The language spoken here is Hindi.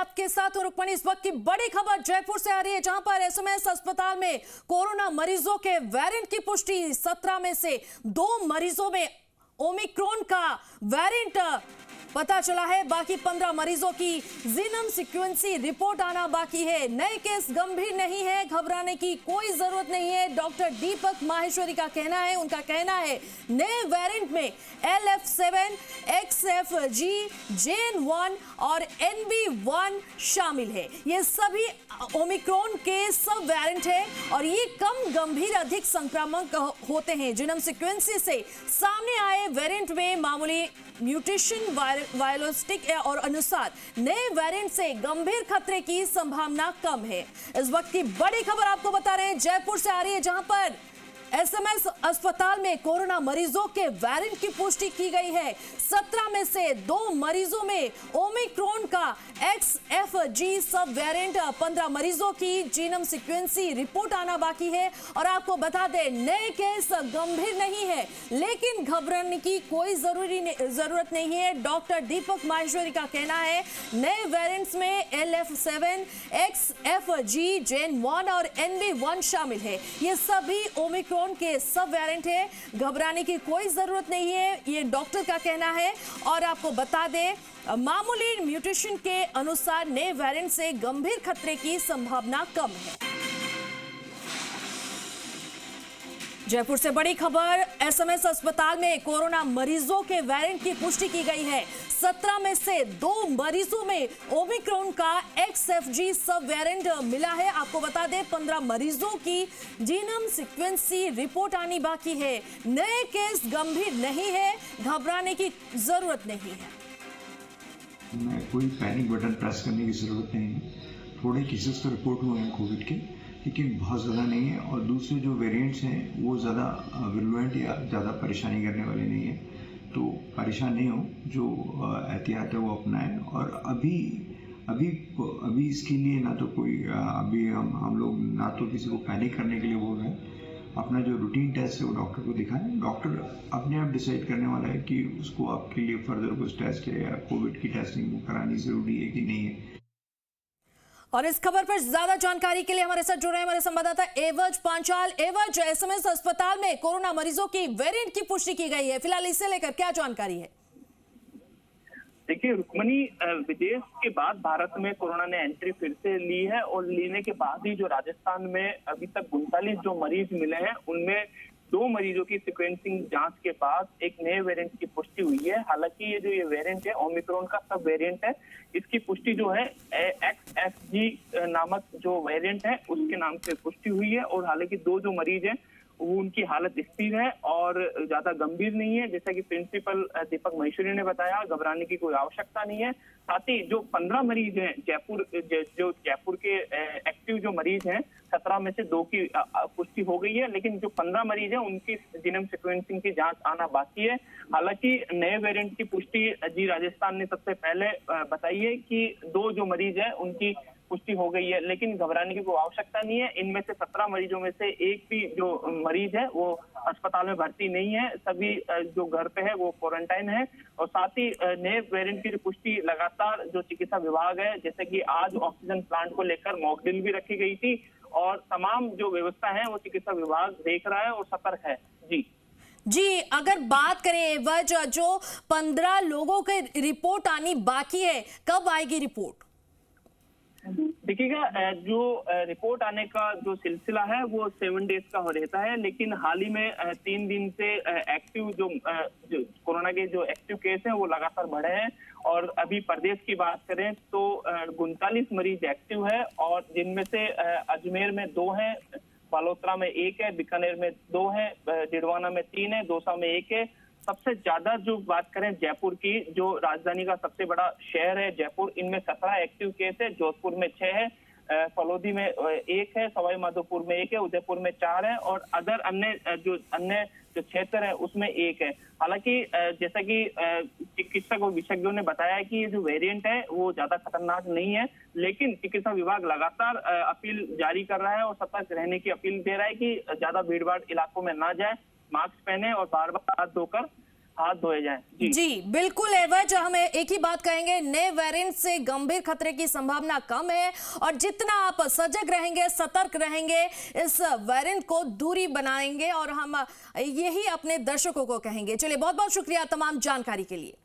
आपके साथ और रुक्मणी, इस वक्त की बड़ी खबर जयपुर से आ रही है, जहां पर एसएमएस अस्पताल में कोरोना मरीजों के वेरिएंट की पुष्टि। 17 में से 2 मरीजों में ओमिक्रॉन का वेरिएंट पता चला है। बाकी 15 मरीजों की जीनोम सीक्वेंसी रिपोर्ट आना बाकी है। नए केस गंभीर नहीं है, घबराने की कोई जरूरत नहीं है, डॉक्टर दीपक माहेश्वरी का कहना है। उनका कहना है नए वेरिएंट में LF7, XFG, JN1 और NB1 शामिल है। ये सभी ओमिक्रॉन के सब वेरिएंट है और ये कम गंभीर, अधिक संक्रामक होते हैं। जीनोम सीक्वेंसी से सामने आए वेरिएंट में मामूली म्यूटेशन वायरोस्टिक और अनुसार नए वेरिएंट से गंभीर खतरे की संभावना कम है। इस वक्त की बड़ी खबर आपको बता रहे हैं, जयपुर से आ रही है, जहां पर एसएमएस अस्पताल में कोरोना मरीजों के वेरिएंट की पुष्टि की गई है। 17 में से 2 मरीजों में ओमिक्रॉन का XFG सब वेरिएंट, 15 मरीजों की जीनोम सीक्वेंसी रिपोर्ट आना बाकी है। और आपको बता दें, नए केस गंभीर नहीं है, लेकिन घबराने की कोई जरूरत नहीं है। डॉक्टर दीपक माहेश्वरी का कहना है नए वेरिएंट्स में LF7, XFG, JN1 और NB1 शामिल है। ये सभी ओमिक्रॉन के सब वेरिएंट है, घबराने की कोई जरूरत नहीं है, ये डॉक्टर का कहना है। और आपको बता दें, मामूली म्यूटेशन के अनुसार नए वेरिएंट से गंभीर खतरे की संभावना कम है। जयपुर से बड़ी खबर, एसएमएस अस्पताल में कोरोना मरीजों के वेरिएंट की पुष्टि की गई है। 17 में से 2 मरीजों में ओमिक्रॉन का XFG सब वेरिएंट मिला है। आपको बता दें, 15 मरीजों की जीनोम सीक्वेंसी रिपोर्ट आनी बाकी है। नए केस गंभीर नहीं है, घबराने की जरूरत नहीं है। कोई पैनिक बटन प्रेस करने की जरूरत नहीं है। थोड़े केसेस तो रिपोर्ट हुए हैं कोविड के, लेकिन बहुत ज़्यादा नहीं है। और दूसरे जो वेरिएंट्स हैं वो ज़्यादा विरुलेंट या ज़्यादा परेशानी करने वाले नहीं है, तो परेशान नहीं हो, जो एहतियात है वो अपनाएं। और अभी इसके लिए ना तो कोई अभी हम लोग ना तो किसी को पैनिक करने के लिए बोल रहे हैं। अपना जो रूटीन टेस्ट है वो डॉक्टर को दिखाएं। डॉक्टर अपने आप डिसाइड करने वाला है कि उसको आपके लिए फर्दर कुछ टेस्ट है या कोविड की टेस्टिंग करानी ज़रूरी है कि नहीं है। और इस खबर पर ज्यादा जानकारी के लिए हमारे साथ जुड़ रहे हैं हमारे संवाददाता एवज पांचाल। एवज, एसएमएस अस्पताल में कोरोना मरीजों की वेरिएंट की पुष्टि की गई है, फिलहाल इसे लेकर क्या जानकारी है? देखिए रुक्मणी, विदेश के बाद भारत में कोरोना ने एंट्री फिर से ली है और लेने के बाद ही जो राजस्थान में अभी तक 39 जो मरीज मिले हैं, उनमें 2 मरीजों की सीक्वेंसिंग जांच के बाद एक नए वेरिएंट की पुष्टि हुई है। हालांकि ये वेरिएंट है ओमिक्रॉन का सब वेरिएंट है, इसकी पुष्टि जो है XFG नामक जो वेरिएंट है उसके नाम से पुष्टि हुई है। और हालांकि 2 जो मरीज हैं वो उनकी हालत स्थिर है और ज्यादा गंभीर नहीं है, जैसा कि प्रिंसिपल दीपक माहेश्वरी ने बताया। घबराने की कोई आवश्यकता नहीं है। साथ ही जो 15 मरीज हैं जयपुर के एक्टिव जो मरीज हैं, 17 में से 2 की पुष्टि हो गई है, लेकिन जो 15 मरीज हैं उनकी जीनोम सीक्वेंसिंग की जांच आना बाकी है। हालांकि नए वेरिएंट की पुष्टि जी राजस्थान ने सबसे पहले बताई है कि 2 जो मरीज हैं उनकी पुष्टि हो गई है, लेकिन घबराने की कोई आवश्यकता नहीं है। इनमें से 17 मरीजों में से एक भी जो मरीज है वो अस्पताल में भर्ती नहीं है, सभी जो घर पे है वो क्वारंटाइन है। और साथ ही नए वेरिएंट की पुष्टि लगातार जो चिकित्सा विभाग है, जैसे कि आज ऑक्सीजन प्लांट को लेकर मॉक ड्रिल भी रखी गई थी और तमाम जो व्यवस्था है वो चिकित्सा विभाग देख रहा है और सतर्क है। जी, अगर बात करें वजह जो 15 लोगों के रिपोर्ट आनी बाकी है, कब आएगी रिपोर्ट? देखिएगा, जो रिपोर्ट आने का जो सिलसिला है वो 7 डेज का हो रहता है, लेकिन हाल ही में 3 दिन से एक्टिव जो कोरोना के जो एक्टिव केस हैं वो लगातार बढ़े हैं। और अभी प्रदेश की बात करें तो 39 मरीज एक्टिव है और जिनमें से अजमेर में 2 हैं, बालोतरा में 1 है, बीकानेर में 2 है, डिडवाना में 3 है, दौसा में 1 है। सबसे ज्यादा जो बात करें जयपुर की, जो राजधानी का सबसे बड़ा शहर है जयपुर, इनमें 17 एक्टिव केस है। जोधपुर में 6 है, फलोदी में 1 है, सवाई माधोपुर में 1 है, उदयपुर में 4 है और अन्य जो क्षेत्र है उसमें 1 है। हालांकि जैसा कि चिकित्सक और विशेषज्ञों ने बताया कि ये जो वेरिएंट है वो ज्यादा खतरनाक नहीं है, लेकिन चिकित्सा विभाग लगातार अपील जारी कर रहा है और सतर्क रहने की अपील दे रहा है कि ज्यादा भीड़ भाड़ इलाकों में ना जाए, मास्क पहने और बार बार हाथ धोकर हाथ धोए जाएं। जी बिल्कुल एवज, हम एक ही बात कहेंगे, नए वेरिएंट से गंभीर खतरे की संभावना कम है और जितना आप सजग रहेंगे, सतर्क रहेंगे, इस वेरिएंट को दूरी बनाएंगे और हम यही अपने दर्शकों को कहेंगे। चलिए, बहुत बहुत शुक्रिया तमाम जानकारी के लिए।